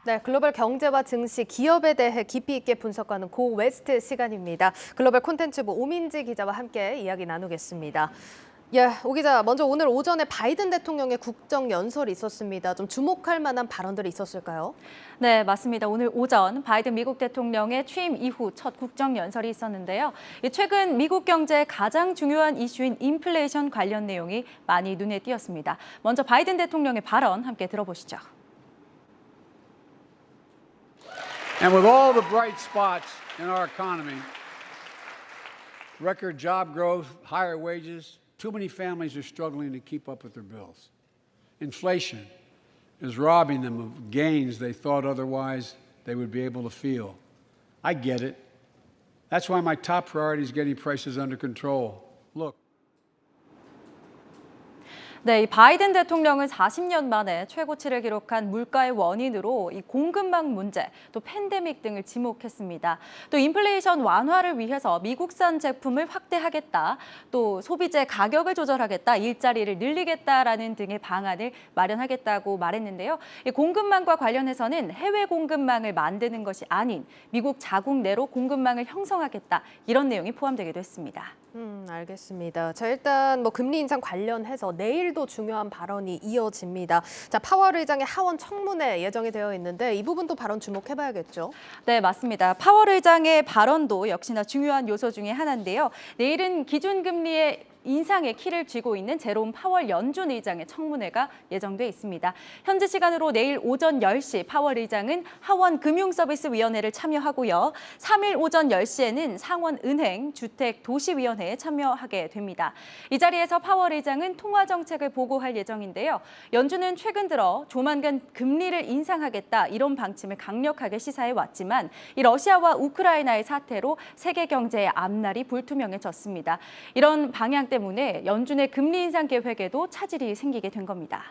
네, 글로벌 경제와 증시, 기업에 대해 깊이 있게 분석하는 고 웨스트 시간입니다. 글로벌 콘텐츠부 오민지 기자와 함께 이야기 나누겠습니다. 예, 오 기자, 먼저 오늘 오전에 바이든 대통령의 국정 연설이 있었습니다. 좀 주목할 만한 발언들이 있었을까요? 네, 맞습니다. 오늘 오전 바이든 미국 대통령의 취임 이후 첫 국정 연설이 있었는데요. 최근 미국 경제의 가장 중요한 이슈인 인플레이션 관련 내용이 많이 눈에 띄었습니다. 먼저 바이든 대통령의 발언 함께 들어보시죠. And with all the bright spots in our economy, record job growth, higher wages, too many families are struggling to keep up with their bills. Inflation is robbing them of gains they thought otherwise they would be able to feel. I get it. That's why my top priority is getting prices under control. Look. 네, 이 바이든 대통령은 40년 만에 최고치를 기록한 물가의 원인으로 이 공급망 문제, 또 팬데믹 등을 지목했습니다. 또 인플레이션 완화를 위해서 미국산 제품을 확대하겠다, 또 소비재 가격을 조절하겠다, 일자리를 늘리겠다라는 등의 방안을 마련하겠다고 말했는데요. 이 공급망과 관련해서는 해외 공급망을 만드는 것이 아닌 미국 자국 내로 공급망을 형성하겠다, 이런 내용이 포함되기도 했습니다. 알겠습니다. 자, 일단 금리 인상 관련해서 내일도 중요한 발언이 이어집니다. 자, 파월 의장의 하원 청문회 예정이 되어 있는데 이 부분도 발언 주목해봐야겠죠? 네, 맞습니다. 파월 의장의 발언도 역시나 중요한 요소 중에 하나인데요. 내일은 기준금리의 인상의 키를 쥐고 있는 제롬 파월 연준 의장의 청문회가 예정돼 있습니다. 현지 시간으로 내일 오전 10시 파월 의장은 하원 금융서비스위원회를 참여하고요. 3일 오전 10시에는 상원은행 주택도시위원회에 참여하게 됩니다. 이 자리에서 파월 의장은 통화정책을 보고할 예정인데요. 연준은 최근 들어 조만간 금리를 인상하겠다 이런 방침을 강력하게 시사해 왔지만 이 러시아와 우크라이나의 사태로 세계 경제의 앞날이 불투명해졌습니다. 이런 방향 때문에 연준의 금리 인상 계획에도 차질이 생기게 된 겁니다.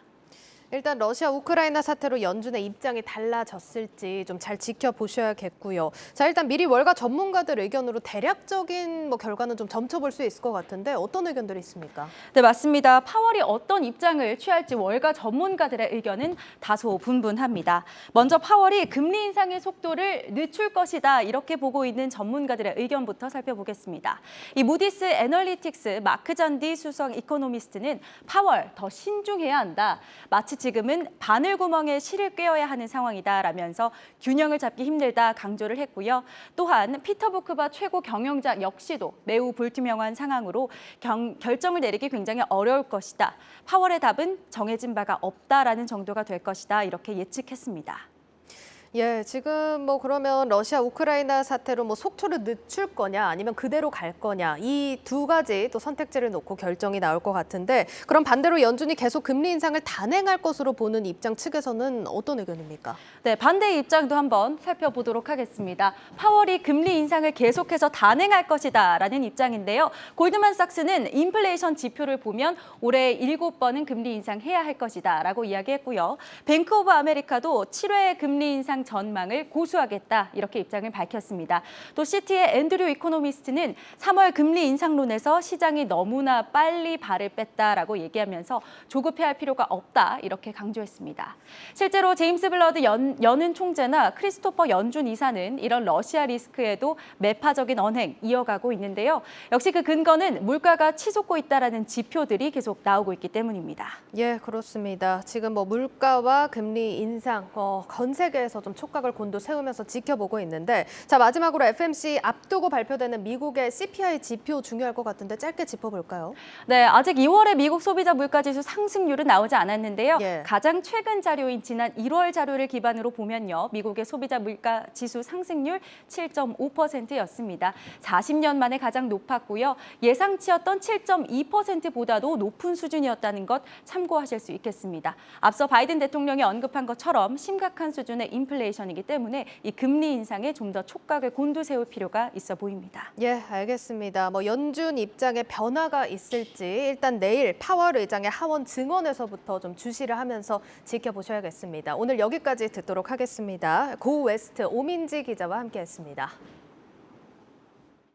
일단 러시아 우크라이나 사태로 연준의 입장이 달라졌을지 좀 잘 지켜보셔야겠고요. 자, 일단 미리 월가 전문가들 의견으로 대략적인 결과는 좀 점쳐볼 수 있을 것 같은데 어떤 의견들이 있습니까? 네, 맞습니다. 파월이 어떤 입장을 취할지 월가 전문가들의 의견은 다소 분분합니다. 먼저 파월이 금리 인상의 속도를 늦출 것이다 이렇게 보고 있는 전문가들의 의견부터 살펴보겠습니다. 이 무디스 애널리틱스 마크 잔디 수석 이코노미스트는 파월 더 신중해야 한다. 마치 지금은 바늘구멍에 실을 꿰어야 하는 상황이다라면서 균형을 잡기 힘들다 강조를 했고요. 또한 피터 부크바 최고 경영자 역시도 매우 불투명한 상황으로 결정을 내리기 굉장히 어려울 것이다. 파월의 답은 정해진 바가 없다라는 정도가 될 것이다. 이렇게 예측했습니다. 예, 지금 그러면 러시아 우크라이나 사태로 속초를 늦출 거냐 아니면 그대로 갈 거냐 이 두 가지 또 선택지를 놓고 결정이 나올 것 같은데 그럼 반대로 연준이 계속 금리 인상을 단행할 것으로 보는 입장 측에서는 어떤 의견입니까? 네, 반대의 입장도 한번 살펴보도록 하겠습니다. 파월이 금리 인상을 계속해서 단행할 것이다라는 입장인데요. 골드만삭스는 인플레이션 지표를 보면 올해 7번은 금리 인상해야 할 것이다라고 이야기했고요. 뱅크 오브 아메리카도 7회 금리 인상 전망을 고수하겠다 이렇게 입장을 밝혔습니다. 또 시티의 앤드류 이코노미스트는 3월 금리 인상론에서 시장이 너무나 빨리 발을 뺐다라고 얘기하면서 조급해할 필요가 없다 이렇게 강조했습니다. 실제로 제임스 블러드 연은 총재나 크리스토퍼 연준 이사는 이런 러시아 리스크에도 매파적인 언행 이어가고 있는데요. 역시 그 근거는 물가가 치솟고 있다라는 지표들이 계속 나오고 있기 때문입니다. 예, 그렇습니다. 지금 물가와 금리 인상 전 세계에서 좀 촉각을 곤두세우면서 지켜보고 있는데 자, 마지막으로 FMC 앞두고 발표되는 미국의 CPI 지표 중요할 것 같은데 짧게 짚어볼까요? 네, 아직 2월의 미국 소비자 물가지수 상승률은 나오지 않았는데요. 예. 가장 최근 자료인 지난 1월 자료를 기반으로 보면요. 미국의 소비자 물가지수 상승률 7.5%였습니다. 40년 만에 가장 높았고요. 예상치였던 7.2%보다도 높은 수준이었다는 것 참고하실 수 있겠습니다. 앞서 바이든 대통령이 언급한 것처럼 심각한 수준의 인플레이션이기 때문에 이 금리 인상에 좀 더 촉각을 곤두세울 필요가 있어 보입니다. 예, 알겠습니다. 연준 입장에 변화가 있을지 일단 내일 파월 의장의 하원 증언에서부터 좀 주시를 하면서 지켜보셔야겠습니다. 오늘 여기까지 듣도록 하겠습니다. 고 웨스트 오민지 기자와 함께했습니다.